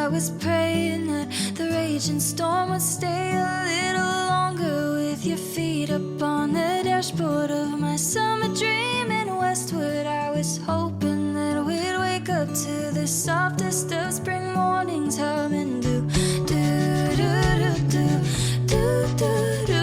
I was praying that the raging storm would stay a little longer. With your feet up on the dashboard of my summer dream in Westwood, I was hoping that we'd wake up to the softest of spring mornings, humming do do do do do do do.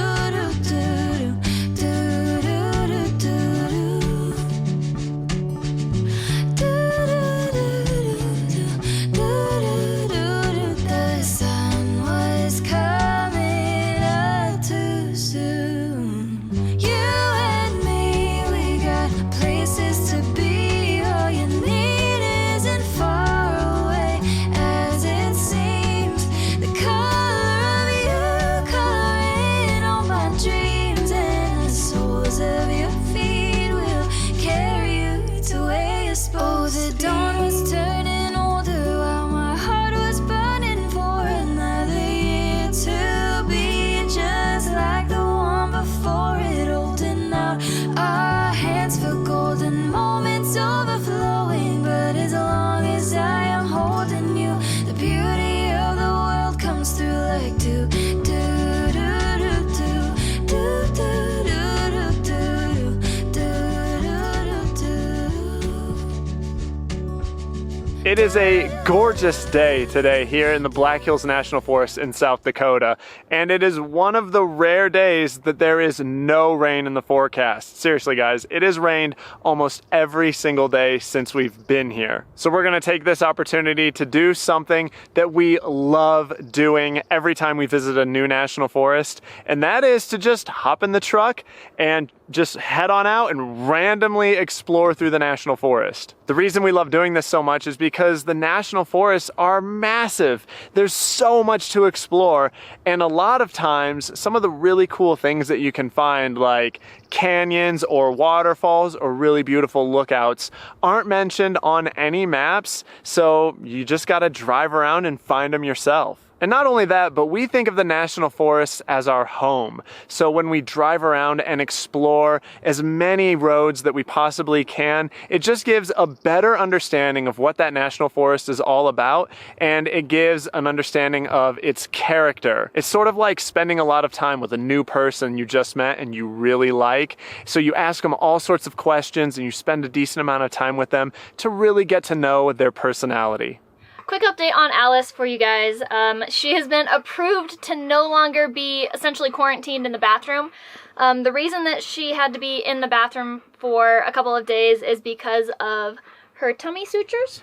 It is a gorgeous day today here in the Black Hills National Forest in South Dakota, and it is one of the rare days that there is no rain in the forecast. Seriously guys, it has rained almost every single day since we've been here. So we're gonna take this opportunity to do something that we love doing every time we visit a new national forest, and that is to just hop in the truck and just head on out and randomly explore through the national forest. The reason we love doing this so much is because the national forests are massive. There's so much to explore, and a lot of times some of the really cool things that you can find, like canyons or waterfalls or really beautiful lookouts, aren't mentioned on any maps, so you just gotta drive around and find them yourself. And not only that, but we think of the national forests as our home. So when we drive around and explore as many roads that we possibly can, it just gives a better understanding of what that national forest is all about, and it gives an understanding of its character. It's sort of like spending a lot of time with a new person you just met and you really like. So you ask them all sorts of questions and you spend a decent amount of time with them to really get to know their personality. Quick update on Alice for you guys. She has been approved to no longer be essentially quarantined in the bathroom. The reason that she had to be in the bathroom for a couple of days is because of her tummy sutures.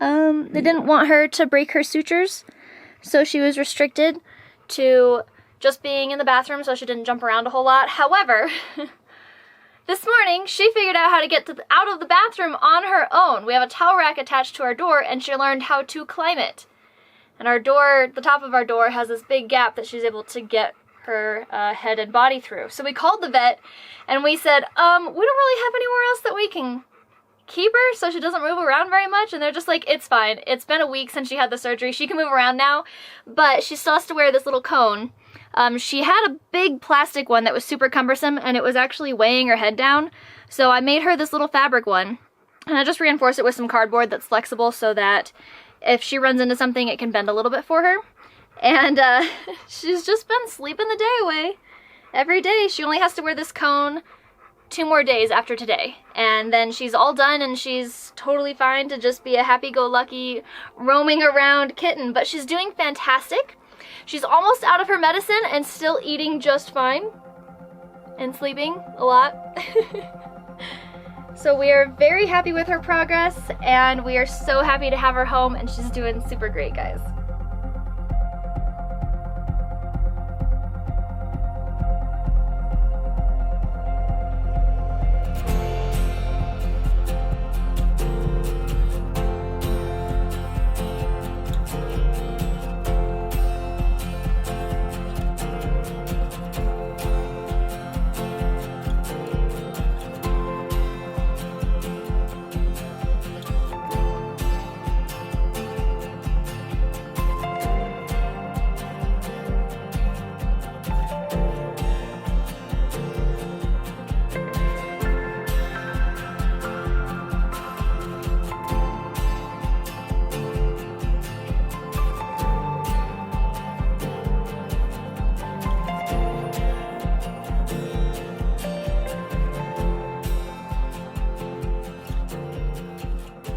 They didn't want her to break her sutures, so she was restricted to just being in the bathroom so she didn't jump around a whole lot. However, this morning, she figured out how to get out of the bathroom on her own. We have a towel rack attached to our door, and she learned how to climb it. And our door, the top of our door, has this big gap that she's able to get her head and body through. So we called the vet, and we said, we don't really have anywhere else that we can keep her so she doesn't move around very much. And they're just like, it's fine. It's been a week since she had the surgery. She can move around now, but she still has to wear this little cone. She had a big plastic one that was super cumbersome, and it was actually weighing her head down. So I made her this little fabric one, and I just reinforced it with some cardboard that's flexible so that if she runs into something, it can bend a little bit for her. And she's just been sleeping the day away. Every day, she only has to wear this cone 2 more days after today. And then she's all done, and she's totally fine to just be a happy-go-lucky, roaming around kitten. But she's doing fantastic. She's almost out of her medicine and still eating just fine and sleeping a lot. So we are very happy with her progress, and we are so happy to have her home, and she's doing super great, guys.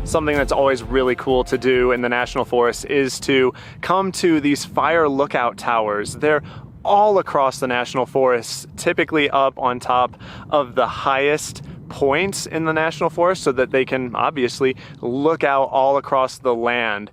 something that's always really cool to do in the National Forest is to come to these fire lookout towers. They're all across the National Forest, typically up on top of the highest points in the National Forest so that they can obviously look out all across the land.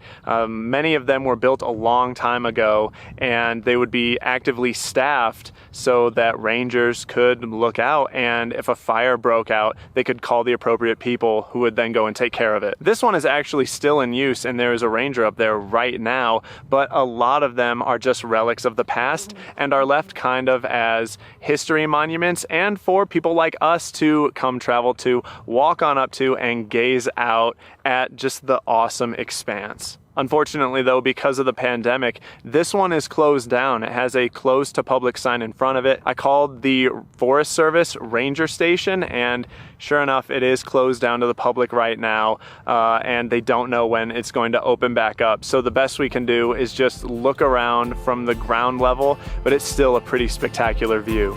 Many of them were built a long time ago, and they would be actively staffed so that rangers could look out, and if a fire broke out, they could call the appropriate people who would then go and take care of it. This one is actually still in use, and there is a ranger up there right now, but a lot of them are just relics of the past and are left kind of as history monuments, and for people like us to come travel to, walk on up to, and gaze out at just the awesome expanse. Unfortunately though, because of the pandemic, this one is closed down. It has a closed to public sign in front of it. I called the Forest Service Ranger Station, and sure enough, it is closed down to the public right now, and they don't know when it's going to open back up. So the best we can do is just look around from the ground level, but it's still a pretty spectacular view.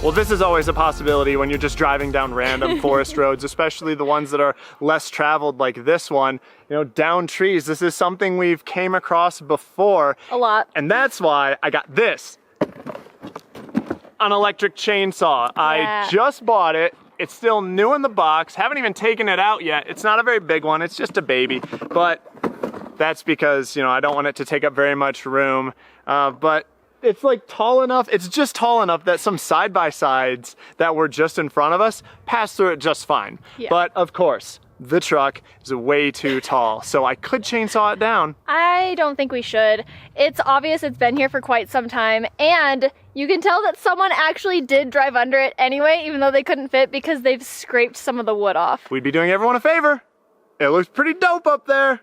Well, this is always a possibility when you're just driving down random forest roads, especially the ones that are less traveled like this one. You know, down trees. This is something we've came across before. A lot. And that's why I got this. An electric chainsaw. Yeah. I just bought it. It's still new in the box. Haven't even taken it out yet. It's not a very big one. It's just a baby. But that's because, you know, I don't want it to take up very much room. But it's like tall enough, it's just tall enough that some side-by-sides that were just in front of us passed through it just fine. Yeah. But of course, the truck is way too tall, so I could chainsaw it down. I don't think we should. It's obvious it's been here for quite some time, and you can tell that someone actually did drive under it anyway, even though they couldn't fit because they've scraped some of the wood off. We'd be doing everyone a favor. It looks pretty dope up there.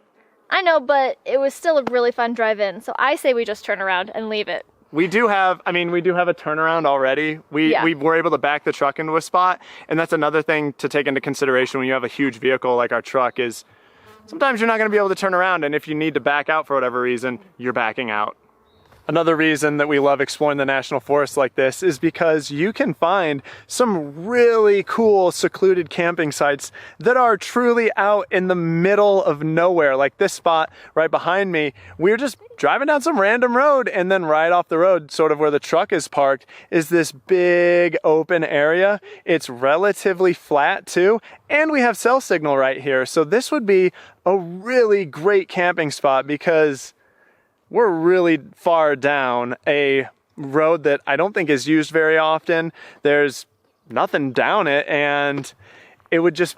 I know, but it was still a really fun drive-in, so I say we just turn around and leave it. We do have a turnaround already. We were able to back the truck into a spot, and that's another thing to take into consideration when you have a huge vehicle like our truck is sometimes you're not gonna be able to turn around, and if you need to back out for whatever reason, you're backing out. Another reason that we love exploring the national forest like this is because you can find some really cool secluded camping sites that are truly out in the middle of nowhere. Like this spot right behind me, we were just driving down some random road, and then right off the road, sort of where the truck is parked, is this big open area. It's relatively flat too, and we have cell signal right here. So this would be a really great camping spot because we're really far down a road that I don't think is used very often. There's nothing down it, and it would just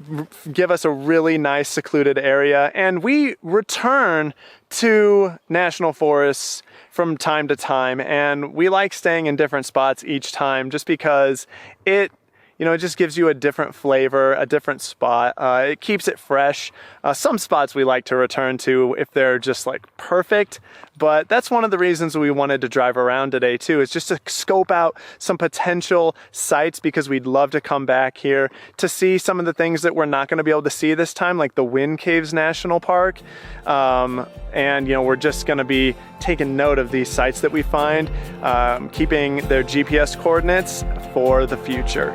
give us a really nice secluded area. And we return to national forests from time to time, and we like staying in different spots each time just because it just gives you a different flavor, a different spot. It keeps it fresh. Some spots we like to return to if they're just like perfect, but that's one of the reasons we wanted to drive around today too, is just to scope out some potential sites because we'd love to come back here to see some of the things that we're not gonna be able to see this time, like the Wind Caves National Park. And we're just gonna be taking note of these sites that we find, keeping their GPS coordinates for the future.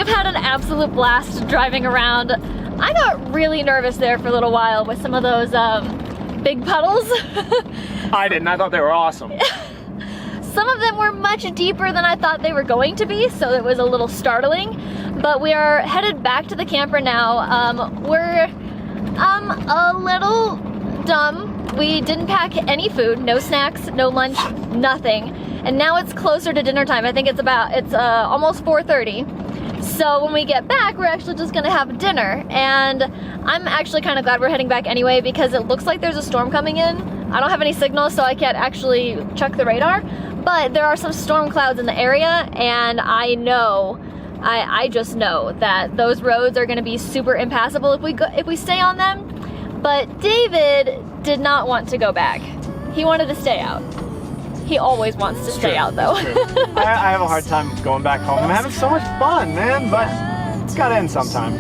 have had an absolute blast driving around. I got really nervous there for a little while with some of those big puddles. I didn't. I thought they were awesome. Some of them were much deeper than I thought they were going to be, so it was a little startling. But we are headed back to the camper now. We're a little dumb. We didn't pack any food, no snacks, no lunch, nothing. And now it's closer to dinner time. I think it's almost 4:30. So when we get back, we're actually just gonna have dinner. And I'm actually kind of glad we're heading back anyway, because it looks like there's a storm coming in. I don't have any signal, so I can't actually check the radar. But there are some storm clouds in the area, and I know, I just know that those roads are gonna be super impassable if we stay on them. But David did not want to go back. He wanted to stay out. He always wants to stay out though. I have a hard time going back home. I'm having so much fun, man, but it's gotta end sometime.